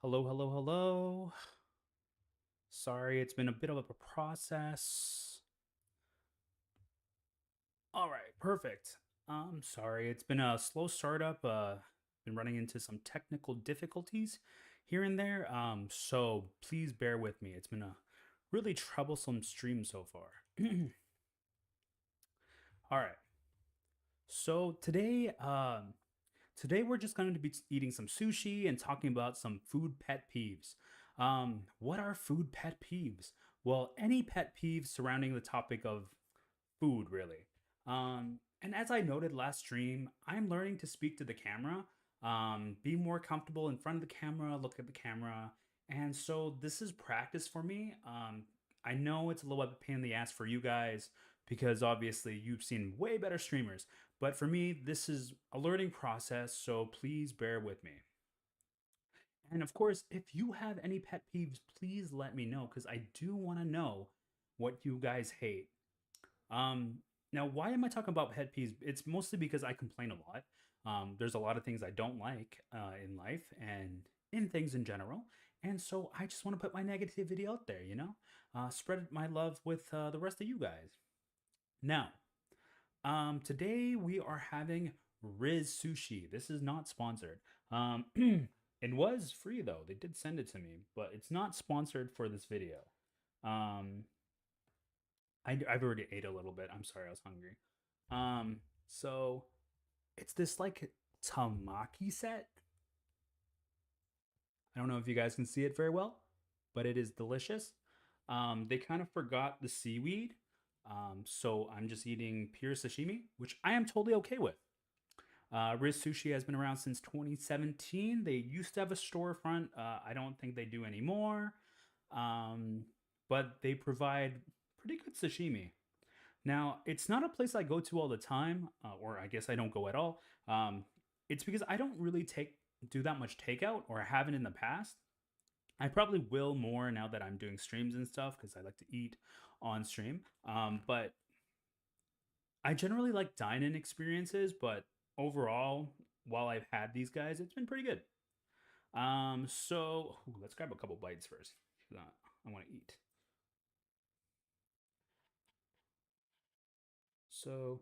Hello, hello, hello. Sorry, it's been a bit of a process. All right, perfect. Sorry, it's been a slow startup. Been running into some technical difficulties here and there. So please bear with me. It's been a really troublesome stream so far. All right. So today we're just going to be eating some sushi and talking about some food pet peeves. What are food pet peeves? Well, any pet peeves surrounding the topic of food, really. And as I noted last stream, I'm learning to speak to the camera, be more comfortable in front of the camera, look at the camera. And so this is practice for me. I know it's a little bit of a pain in the ass for you guys because obviously you've seen way better streamers. But for me, this is a learning process, so please bear with me. And of course, if you have any pet peeves, please let me know because I do want to know what you guys hate. Um, Now, why am I talking about pet peeves? It's mostly because I complain a lot. There's a lot of things I don't like in life and in things in general. And so I just want to put my negativity out there, spread my love with the rest of you guys. Now, today we are having Riz Sushi. This is not sponsored. It was free though. They did send it to me, but it's not sponsored for this video. Um, I've already ate a little bit. I'm sorry, I was hungry. So it's this like tamaki set. I don't know if you guys can see it very well, but it is delicious. They kind of forgot the seaweed. So I'm just eating pure sashimi, which I am totally okay with. Riz Sushi has been around since 2017. They used to have a storefront. I don't think they do anymore. Um, but they provide pretty good sashimi. Now, it's not a place I go to all the time, or I guess I don't go at all. It's because I don't really do that much takeout, or I haven't in the past. I probably will more now that I'm doing streams and stuff because I like to eat on stream. But I generally like dine-in experiences, but overall, while I've had these guys, it's been pretty good. Let's grab a couple bites first. I want to eat. So,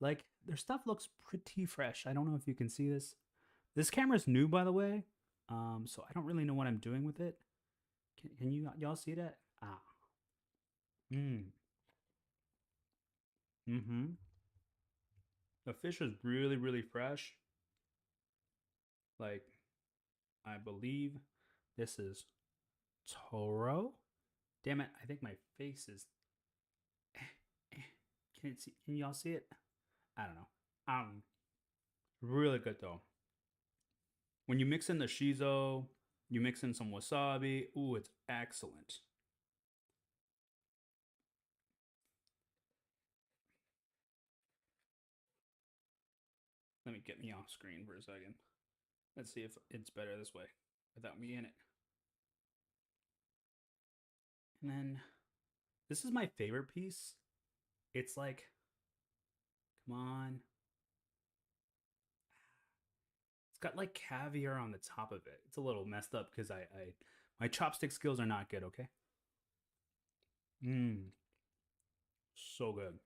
like, their stuff looks pretty fresh. I don't know if you can see this. This camera's new, by the way, so I don't really know what I'm doing with it. Can you y'all see that? Ah, mm, mm-hmm. The fish is really, really fresh. Like, I believe this is Toro. Damn it! I think my face is. Can it see? Can y'all see it? I don't know. Really good though. When you mix in the shiso, you mix in some wasabi. Ooh, it's excellent. Let me get me off screen for a second. Let's see if it's better this way without me in it. And then this is my favorite piece. It's like, come on. It's got like caviar on the top of it. It's a little messed up because my chopstick skills are not good, okay? Mmm, so good.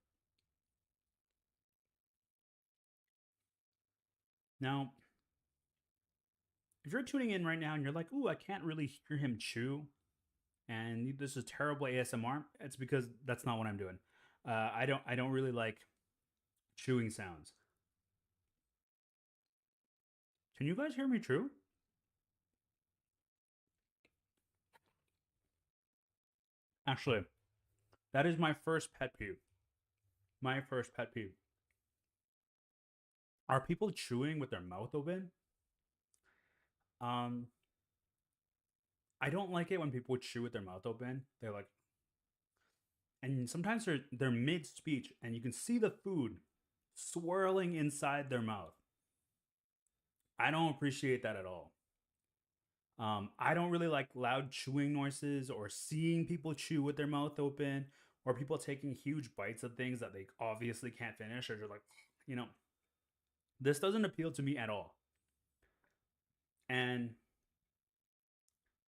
Now, if you're tuning in right now and you're like, ooh, I can't really hear him chew, and this is terrible ASMR, it's because that's not what I'm doing. I don't really like chewing sounds. Can you guys hear me chew? Actually, that is my first pet peeve. My first pet peeve. Are people chewing with their mouth open? Um, I don't like it when people chew with their mouth open. They're like, and sometimes they're mid speech, and you can see the food swirling inside their mouth. I don't appreciate that at all. I don't really like loud chewing noises or seeing people chew with their mouth open or people taking huge bites of things that they obviously can't finish or just like, you know, this doesn't appeal to me at all. And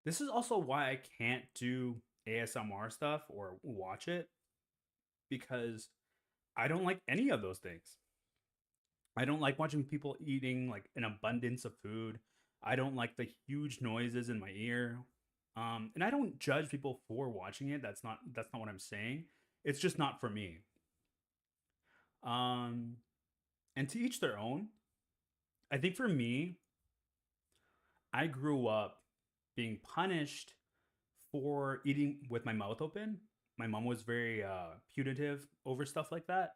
This is also why I can't do ASMR stuff or watch it because I don't like any of those things. I don't like watching people eating like an abundance of food. I don't like the huge noises in my ear. And I don't judge people for watching it. That's not what I'm saying. It's just not for me. Um, and to each their own. I think for me, I grew up being punished for eating with my mouth open. My mom was very punitive over stuff like that.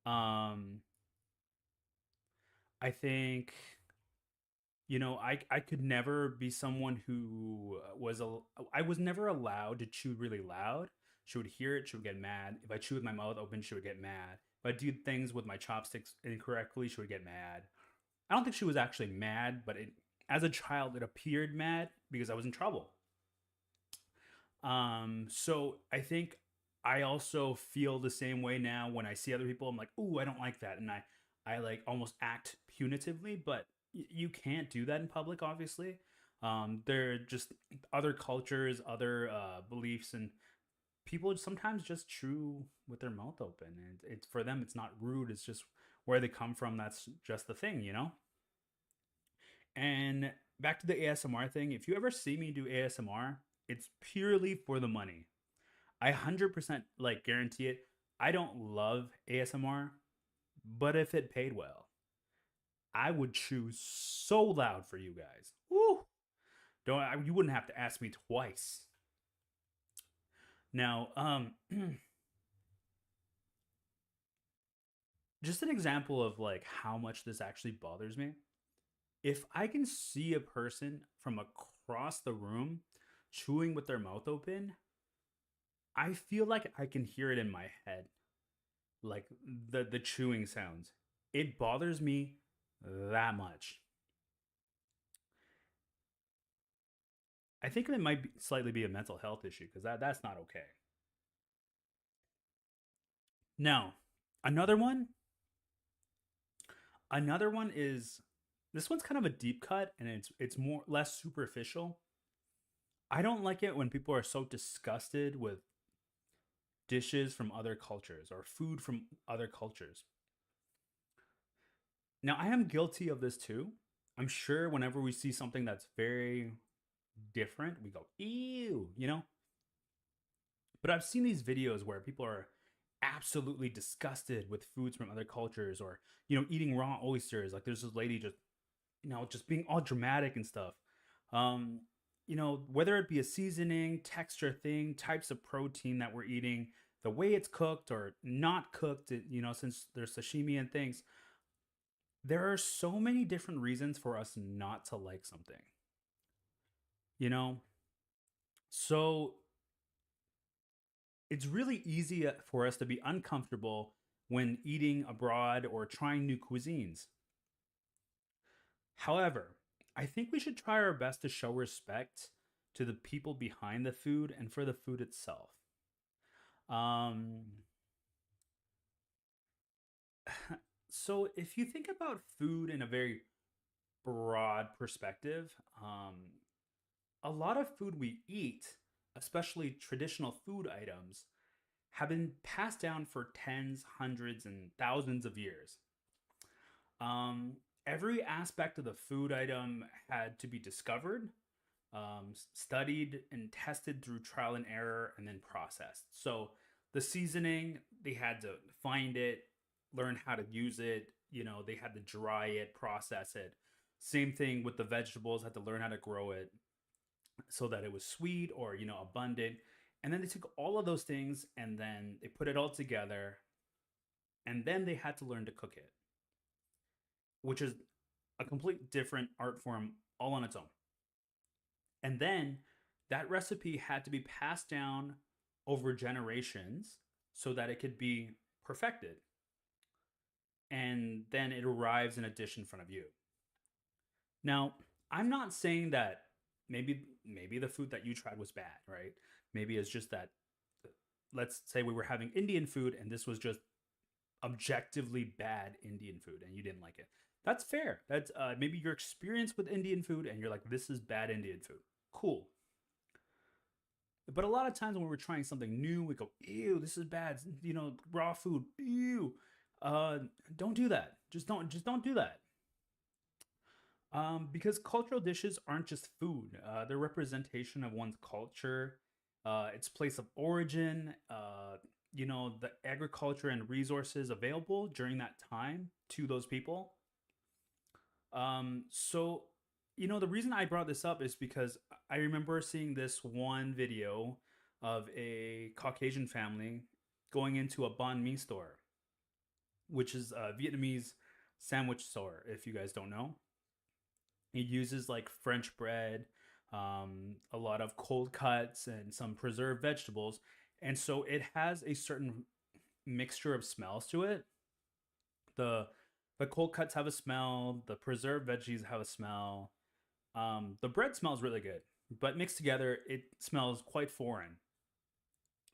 Um, I think I could never be someone who I was never allowed to chew really loud. She would hear it, she would get mad. If I chew with my mouth open, she would get mad. If I do things with my chopsticks incorrectly, she would get mad. I don't think she was actually mad, but as a child, it appeared mad because I was in trouble. So I think I also feel the same way now when I see other people. I'm like, ooh, I don't like that, and I like almost act punitively, but you can't do that in public, obviously. They're just other cultures, other beliefs, and people sometimes just chew with their mouth open, and it's for them. It's not rude. It's just where they come from. That's just the thing. And back to the ASMR thing. If you ever see me do ASMR, it's purely for the money. I 100% like guarantee it. I don't love ASMR, but if it paid well, I would chew so loud for you guys. Woo! You wouldn't have to ask me twice. Now, just an example of like how much this actually bothers me. If I can see a person from across the room chewing with their mouth open, I feel like I can hear it in my head, like the chewing sounds. It bothers me that much. I think it might slightly be a mental health issue because that's not okay. Now, another one, another one is this one's kind of a deep cut and it's more less superficial. I don't like it when people are so disgusted with dishes from other cultures or food from other cultures. Now, I am guilty of this too. I'm sure whenever we see something that's very different, we go, ew. But I've seen these videos where people are absolutely disgusted with foods from other cultures or, eating raw oysters. Like there's this lady just being all dramatic and stuff. Um, whether it be a seasoning, texture thing, types of protein that we're eating, the way it's cooked or not cooked, since there's sashimi and things, there are so many different reasons for us not to like something, you know? So it's really easy for us to be uncomfortable when eating abroad or trying new cuisines. However, I think we should try our best to show respect to the people behind the food and for the food itself. Um, so, if you think about food in a very broad perspective, a lot of food we eat, especially traditional food items, have been passed down for tens, hundreds, and thousands of years. Um, every aspect of the food item had to be discovered, studied, and tested through trial and error, and then processed. So the seasoning, they had to find it, learn how to use it. They had to dry it, process it. Same thing with the vegetables, had to learn how to grow it so that it was sweet or abundant. And then they took all of those things and then they put it all together and then they had to learn to cook it, which is a complete different art form all on its own. And then that recipe had to be passed down over generations so that it could be perfected. And then it arrives in a dish in front of you. Now, I'm not saying that maybe the food that you tried was bad, right? Maybe it's just that let's say we were having Indian food and this was just objectively bad Indian food and you didn't like it. That's fair. That's maybe your experience with Indian food and you're like, this is bad Indian food. Cool. But a lot of times when we're trying something new, we go, ew, this is bad. You know, raw food, ew. Uh, don't do that. Just don't do that. Because cultural dishes aren't just food. They're representation of one's culture, its place of origin, the agriculture and resources available during that time to those people. So, the reason I brought this up is because I remember seeing this one video of a Caucasian family going into a banh mi store, which is a Vietnamese sandwich store, if you guys don't know. It uses like French bread, a lot of cold cuts, and some preserved vegetables. And so it has a certain mixture of smells to it. The the cold cuts have a smell. The preserved veggies have a smell. The bread smells really good, but mixed together, it smells quite foreign.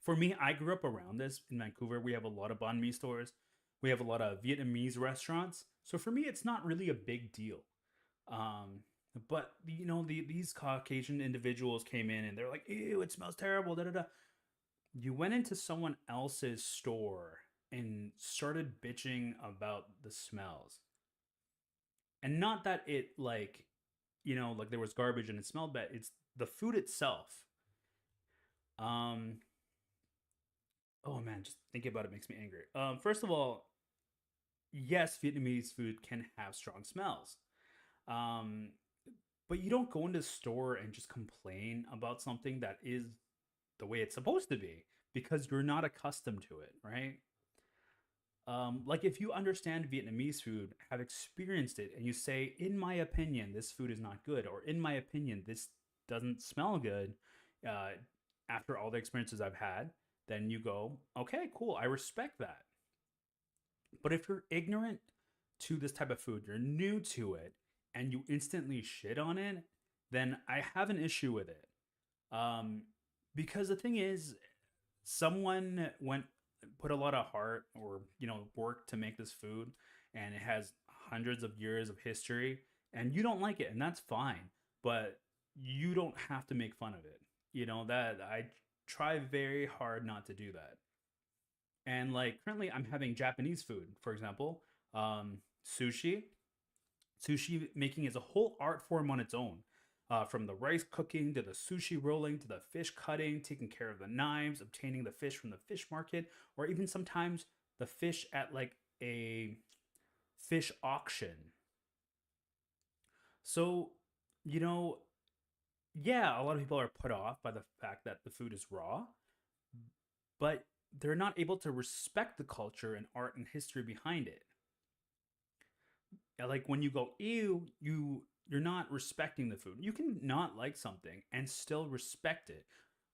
For me, I grew up around this in Vancouver. We have a lot of banh mi stores. We have a lot of Vietnamese restaurants. So for me, it's not really a big deal. Um, but these Caucasian individuals came in and they're like, "Ew, it smells terrible." Da da da. You went into someone else's store and started bitching about the smells, and not that it like there was garbage and it smelled bad. It's the food itself. Um, oh man, just thinking about it makes me angry. First of all, yes, Vietnamese food can have strong smells. Um, but you don't go into the store and just complain about something that is the way it's supposed to be because you're not accustomed to it, right? Like if you understand Vietnamese food, have experienced it, and you say, "In my opinion, this food is not good," or "In my opinion, this doesn't smell good," uh, after all the experiences I've had, then you go, "Okay, cool, I respect that." But if you're ignorant to this type of food, you're new to it, and you instantly shit on it, then I have an issue with it. Um, because the thing is, someone went put a lot of heart or work to make this food, and it has hundreds of years of history, and you don't like it, and that's fine. But you don't have to make fun of it. That I try very hard not to do that. And like currently, I'm having Japanese food, for example, sushi. Sushi making is a whole art form on its own. From the rice cooking to the sushi rolling to the fish cutting, taking care of the knives, obtaining the fish from the fish market, or even sometimes the fish at like a fish auction. So, you know, yeah, a lot of people are put off by the fact that the food is raw, but they're not able to respect the culture and art and history behind it. Like when you go ew, you're not respecting the food. You can not like something and still respect it.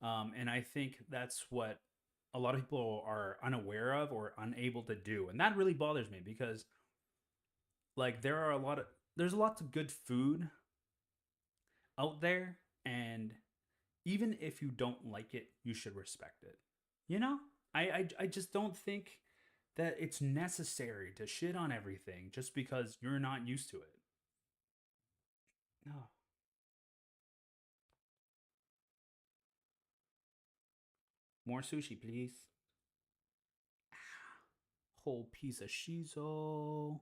And I think that's what a lot of people are unaware of or unable to do, and that really bothers me because like there's lots of good food out there, and even if you don't like it, you should respect it. You know, I just don't think that it's necessary to shit on everything just because you're not used to it. No. More sushi, please. Whole piece of shiso.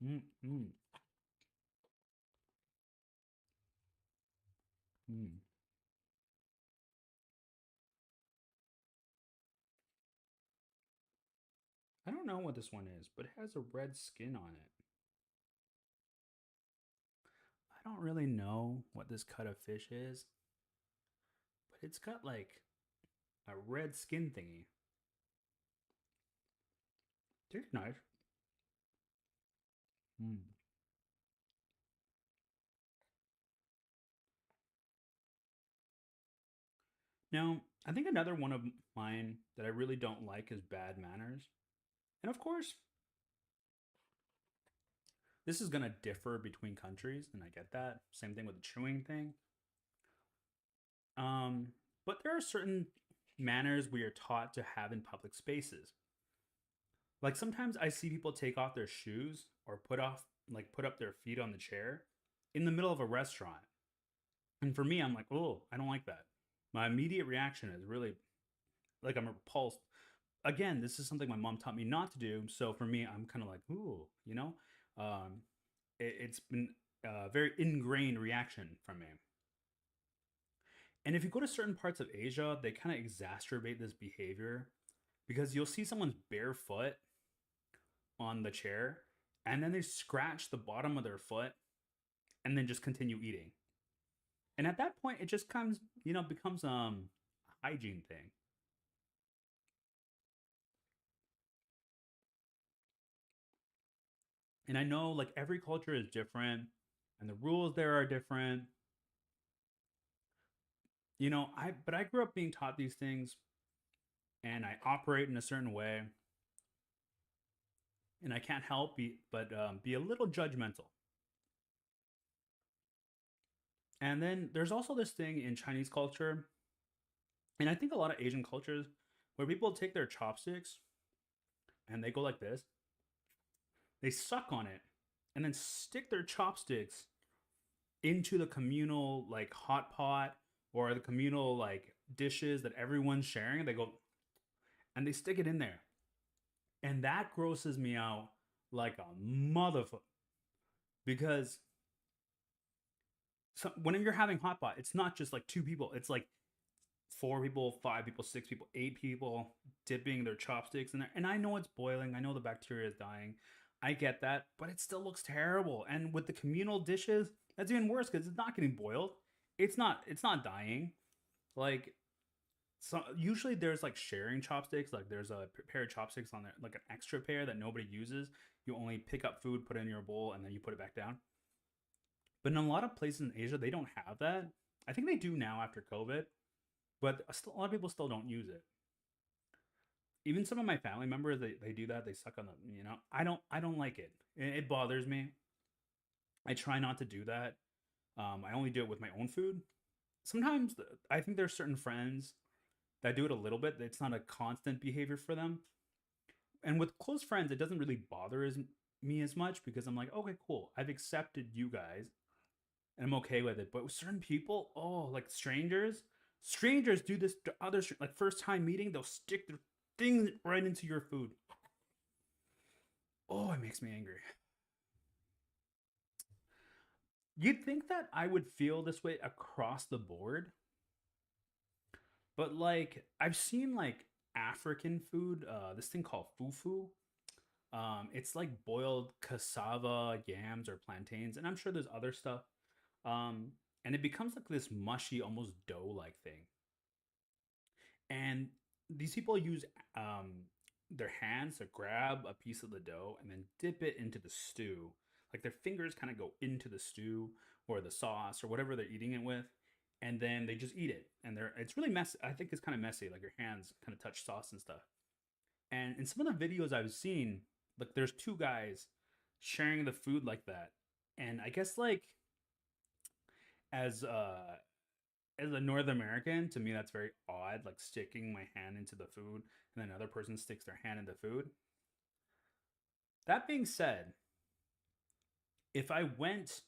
Mm-mm. Mm. I don't know what this one is, but it has a red skin on it. I don't really know what this cut of fish is, but it's got like a red skin thingy. Tastes nice. Mm. Now, I think another one of mine that I really don't like is bad manners. And of course, this is going to differ between countries, and I get that. Same thing with the chewing thing. Um, but there are certain manners we are taught to have in public spaces. Like sometimes I see people take off their shoes or put up their feet on the chair in the middle of a restaurant. And for me, I'm like, oh, I don't like that. My immediate reaction is really like I'm repulsed. Again, this is something my mom taught me not to do. So for me, I'm kind of like, ooh, it's been a very ingrained reaction from me. And if you go to certain parts of Asia, they kind of exacerbate this behavior because you'll see someone's barefoot on the chair and then they scratch the bottom of their foot and then just continue eating. And at that point, it just comes, becomes a hygiene thing. And I know like every culture is different and the rules there are different. I grew up being taught these things and I operate in a certain way and I can't help but be a little judgmental. And then there's also this thing in Chinese culture, and I think a lot of Asian cultures, where people take their chopsticks and they go like this, they suck on it, and then stick their chopsticks into the communal like hot pot or the communal like dishes that everyone's sharing. They go and they stick it in there, and that grosses me out like a motherfucker because when you're having hot pot, it's not just like two people. It's like four people, five people, six people, eight people dipping their chopsticks in there. And I know it's boiling. I know the bacteria is dying. I get that, but it still looks terrible. And with the communal dishes, that's even worse because it's not getting boiled. It's not dying. Like so usually there's like sharing chopsticks. Like there's a pair of chopsticks on there, like an extra pair that nobody uses. You only pick up food, put it in your bowl, and then you put it back down. But in a lot of places in Asia, they don't have that. I think they do now after COVID, but still, a lot of people still don't use it. Even some of my family members, they do that. They suck on the, I don't like it. It bothers me. I try not to do that. I only do it with my own food. Sometimes I think there's certain friends that do it a little bit. It's not a constant behavior for them. And with close friends, it doesn't really me as much because I'm like, okay, cool. I've accepted you guys and I'm okay with it. But with certain people, oh, like strangers do this to others. Like first time meeting, they'll stick their things right into your food. Oh, it makes me angry. You'd think that I would feel this way across the board, but like I've seen like African food, this thing called fufu. It's like boiled cassava, yams, or plantains, and I'm sure there's other stuff. And it becomes like this mushy, almost dough-like thing. And these people use their hands to grab a piece of the dough and then dip it into the stew. Like their fingers kind of go into the stew or the sauce or whatever they're eating it with, and then they just eat it. And it's really messy. I think it's kind of messy. Like your hands kind of touch sauce and stuff. And in some of the videos I've seen, like there's two guys sharing the food like that. And I guess like as uh as a North American, to me that's very odd, like sticking my hand into the food and then another person sticks their hand in the food. That being said, if I went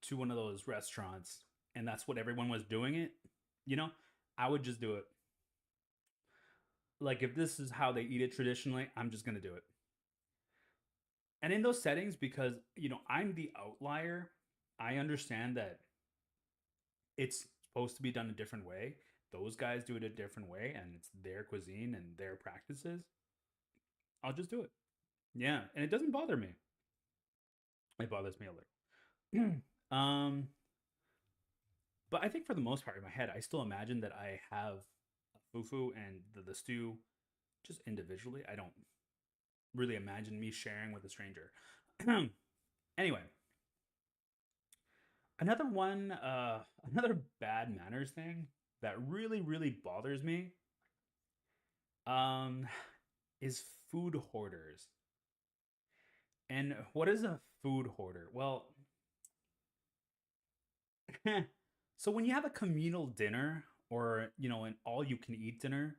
to one of those restaurants and that's what everyone was doing it, you know, I would just do it. Like if this is how they eat it traditionally, I'm just gonna do it. And in those settings, because I'm the outlier, I understand that it's supposed to be done a different way. Those guys do it a different way, and it's their cuisine and their practices. I'll just do it. Yeah, and it doesn't bother me. It bothers me a little. But I think for the most part in my head, I still imagine that I have fufu and the stew just individually. I don't really imagine me sharing with a stranger. Anyway, another one, another bad manners thing that really, really bothers me, um, is food hoarders. And what is a food hoarder? Well, so when you have a communal dinner or an all-you-can-eat dinner,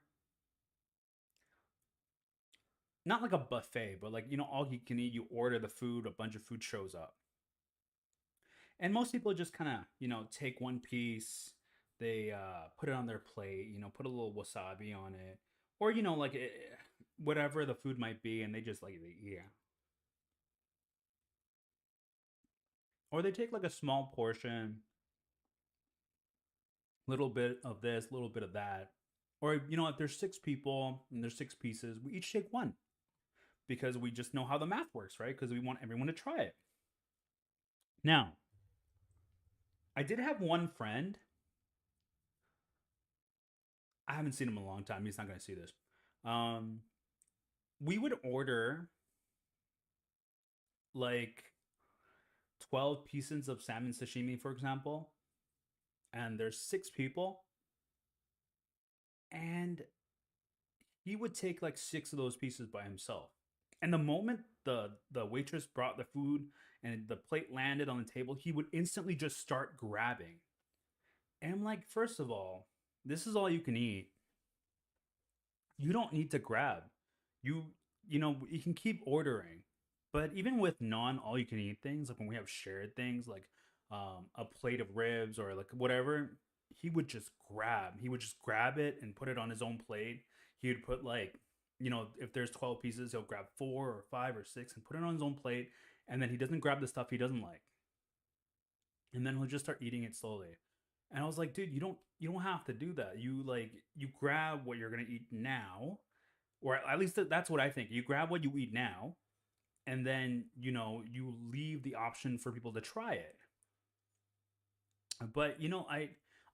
not like a buffet, but like all you can eat, you order the food, a bunch of food shows up, And most people just kind of, take one piece, they put it on their plate, put a little wasabi on it, or like whatever the food might be, and they just like yeah. Or they take like a small portion, little bit of this, little bit of that. Or if there's six people and there's six pieces, we each take one because we just know how the math works, right? Because we want everyone to try it. Now, I did have one friend. I haven't seen him in a long time. He's not going to see this. Um, we would order like 12 pieces of salmon sashimi, for example, and there's six people, and he would take like six of those pieces by himself. And the moment the waitress brought the food and the plate landed on the table, he would instantly just start grabbing. And I'm like, first of all, this is all you can eat. You don't need to grab. You you can keep ordering. But even with non all you can eat things, like when we have shared things like a plate of ribs or like whatever, he would just grab. He would just grab it and put it on his own plate. He would put like, if there's 12 pieces, he'll grab 4 or 5 or 6 and put it on his own plate. And then he doesn't grab the stuff he doesn't like. And then he'll just start eating it slowly. And I was like, dude, you don't have to do that. You grab what you're gonna eat now, or at least that's what I think. You grab what you eat now, and then you leave the option for people to try it. But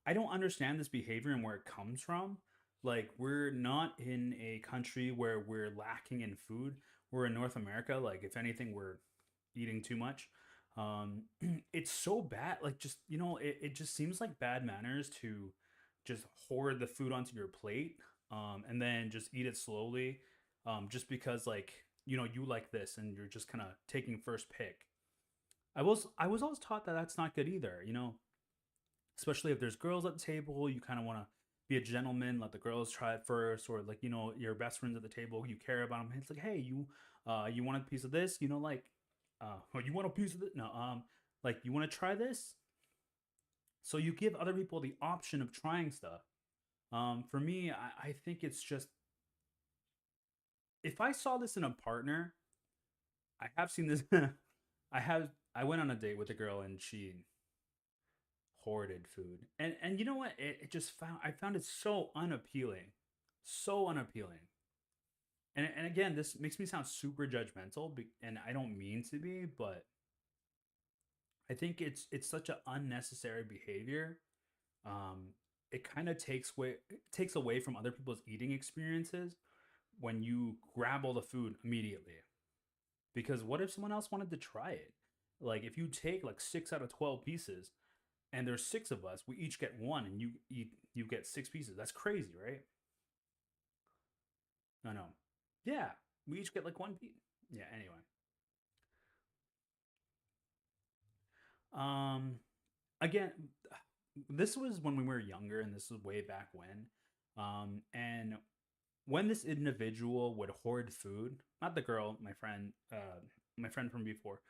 I don't understand this behavior and where it comes from. Like, we're not in a country where we're lacking in food. We're in North America. Like, if anything, we're eating too much. um it's so bad. Like, just it just seems like bad manners to just hoard the food onto your plate, and then just eat it slowly, just because, like, you like this and you're just kind of taking first pick. I was always taught that that's not good either. Especially if there's girls at the table, you kind of want to be a gentleman, let the girls try it first, or like, your best friends at the table, you care about them. It's like, hey, you want a piece of this, like, or you want a piece of this, no, like, you want to try this. So you give other people the option of trying stuff. For me, I think it's just, if I saw this in a partner, I have seen this. I went on a date with a girl and she hoarded food. And you know what? It just found I found it so unappealing. So unappealing. And again, this makes me sound super judgmental, and I don't mean to be, but I think it's such an unnecessary behavior. Um, it kind of takes away from other people's eating experiences when you grab all the food immediately. Because what if someone else wanted to try it? Like, if you take like 6 out of 12 pieces, and there's six of us, we each get one, and you get 6 pieces. That's crazy, right? No, no, yeah, we each get like one piece. Yeah. Anyway, um, again, this was when we were younger, and this was way back when. And when this individual would hoard food, not the girl, my friend from before,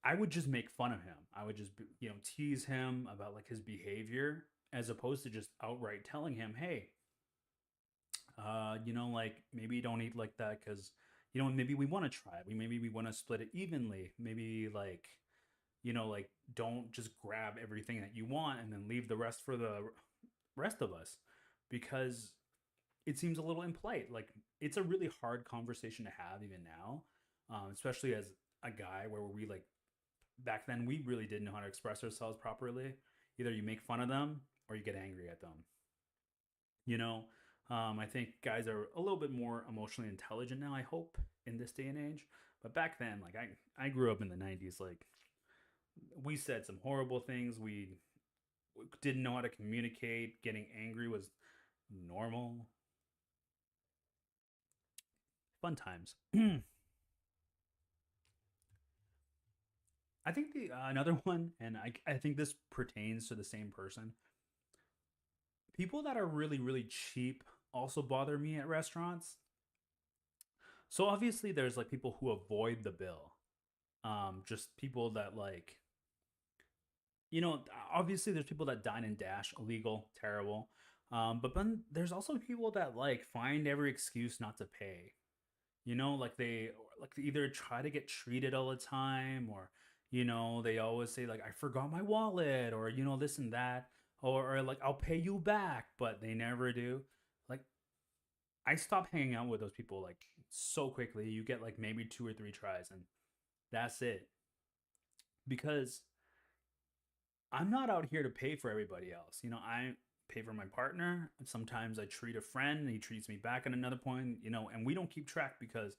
I would just make fun of him. I would just, tease him about like his behavior, as opposed to just outright telling him, "Hey, like, maybe don't eat like that, because, maybe we want to try it. Maybe we want to split it evenly. Maybe, like, like, don't just grab everything that you want and then leave the rest for the rest of us, because it seems a little impolite. Like, it's a really hard conversation to have even now, especially as a guy, where we, like, back then we really didn't know how to express ourselves properly. Either you make fun of them or you get angry at them. You know, I think guys are a little bit more emotionally intelligent now, I hope, in this day and age. But back then, like, I grew up in the 90s. Like, we said some horrible things. We didn't know how to communicate. Getting angry was normal. Fun times. I think the another one, and I think this pertains to the same person. People that are really, really cheap also bother me at restaurants. So obviously, there's like people who avoid the bill. Just people that, like, you know, obviously there's people that dine and dash, illegal, terrible. But then there's also people that like find every excuse not to pay. You know, like they either try to get treated all the time, or they always say like I forgot my wallet, or this and that, or like I'll pay you back, but they never do. Like I stop hanging out with those people like so quickly. You get like maybe two or three tries, and that's it. Because I'm not out here to pay for everybody else. I pay for my partner. Sometimes I treat a friend and he treats me back at another point, and we don't keep track because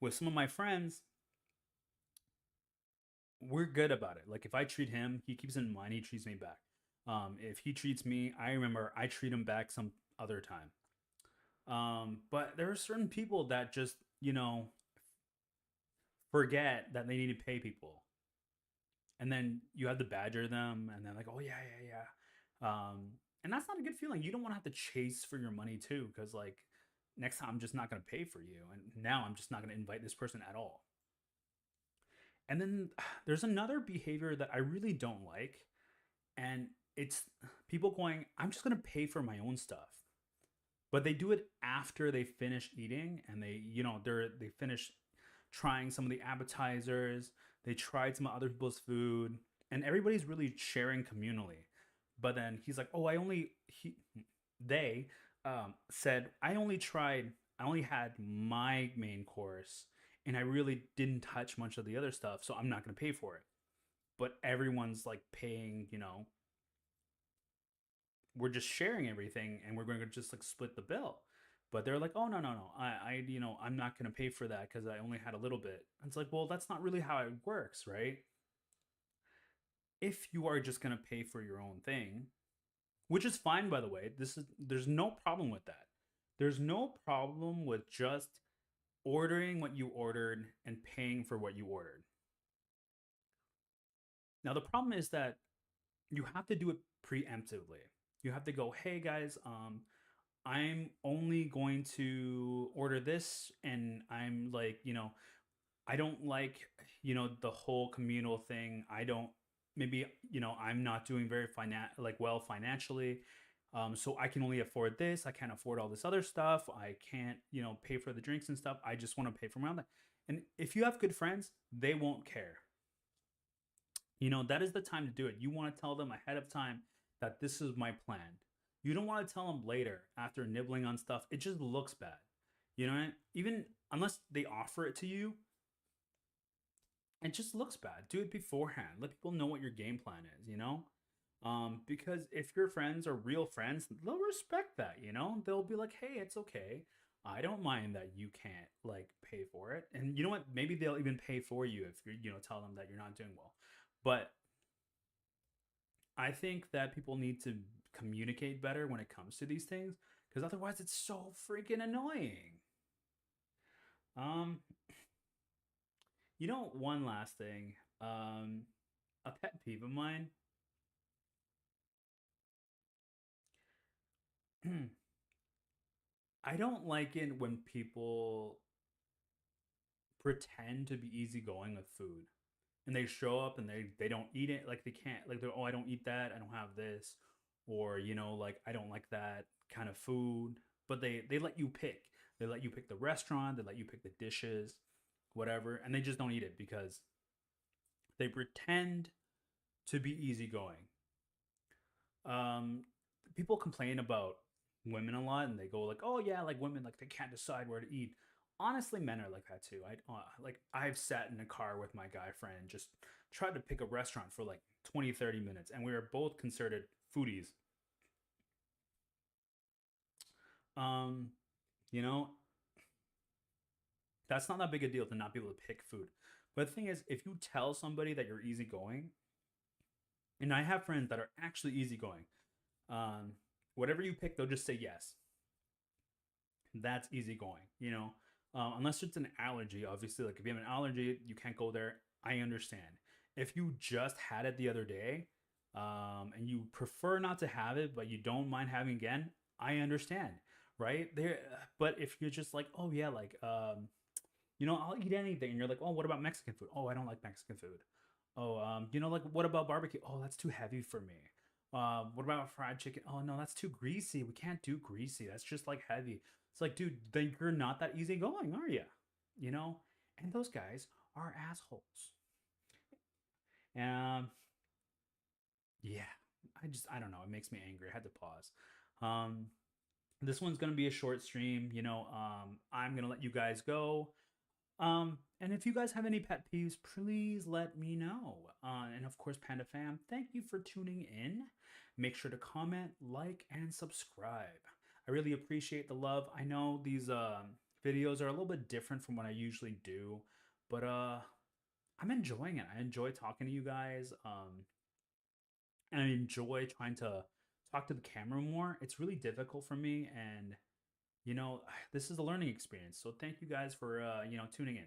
with some of my friends, we're good about it. Like if I treat him, he keeps in mind, he treats me back. If he treats me, I remember I treat him back some other time. But there are certain people that just, forget that they need to pay people. And then you have to badger them and they're like, oh, yeah, yeah, yeah. And that's not a good feeling. You don't want to have to chase for your money too, because like next time I'm just not going to pay for you. And now I'm just not going to invite this person at all. And then there's another behavior that I really don't like. And it's people going, I'm just going to pay for my own stuff. But they do it after they finish eating and they finish trying some of the appetizers, they tried some other people's food, and everybody's really sharing communally. But then he's like, "Oh, they said I only had my main course, and I really didn't touch much of the other stuff, so I'm not going to pay for it." But everyone's like paying, we're just sharing everything, and we're going to just like split the bill. But they're like, oh, no, no, no, I'm not going to pay for that because I only had a little bit. And it's like, well, that's not really how it works, right? If you are just going to pay for your own thing, which is fine, by the way, there's no problem with that. There's no problem with just ordering what you ordered and paying for what you ordered. Now the problem is that you have to do it preemptively. You have to go, hey guys, I'm only going to order this, and I'm like, I don't like, the whole communal thing. I don't, maybe, I'm not doing very well financially. So I can only afford this. I can't afford all this other stuff. I can't, pay for the drinks and stuff. I just want to pay for my own thing. And if you have good friends, they won't care. That is the time to do it. You want to tell them ahead of time that this is my plan. You don't want to tell them later after nibbling on stuff. It just looks bad. Even unless they offer it to you, it just looks bad. Do it beforehand. Let people know what your game plan is. Because if your friends are real friends, they'll respect that. They'll be like, hey, it's okay. I don't mind that you can't like pay for it. And you know what? Maybe they'll even pay for you if tell them that you're not doing well. But I think that people need to communicate better when it comes to these things because otherwise it's so freaking annoying. Um, one last thing. A pet peeve of mine. I don't like it when people pretend to be easygoing with food and they show up and they don't eat it, like they can't, like they're, oh, I don't eat that, I don't have this, or like I don't like that kind of food. But they let you pick. They let you pick the restaurant, they let you pick the dishes, whatever, and they just don't eat it because they pretend to be easygoing. um People complain about women a lot, and they go like, oh yeah, like women, like they can't decide where to eat. Honestly, men are like that too. I've sat in a car with my guy friend, just tried to pick a restaurant for like 20-30 minutes, and we were both considered foodies. um you know that's not that big a deal to not be able to pick food. But the thing is, if you tell somebody that you're easygoing, and I have friends that are actually easygoing, um whatever you pick, they'll just say yes. That's easygoing. Unless it's an allergy, obviously. Like if you have an allergy, you can't go there. I understand. If you just had it the other day, and you prefer not to have it, but you don't mind having it again, I understand, right there. But if you're just like, oh yeah, like I'll eat anything, and you're like, oh, what about Mexican food? Oh, I don't like Mexican food. Oh, like what about barbecue? Oh, that's too heavy for me. What about fried chicken? Oh no, that's too greasy. We can't do greasy. That's just like heavy. It's like, dude, then you're not that easygoing, are you? You know? And those guys are assholes. Um, yeah. I don't know. It makes me angry. I had to pause. Um, this one's gonna be a short stream. I'm gonna let you guys go. And if you guys have any pet peeves, please let me know. And of course, Panda Fam, thank you for tuning in. Make sure to comment, like, and subscribe. I really appreciate the love. I know these videos are a little bit different from what I usually do, but I'm enjoying it. I enjoy talking to you guys. And I enjoy trying to talk to the camera more. It's really difficult for me, and this is a learning experience. So thank you guys for tuning in.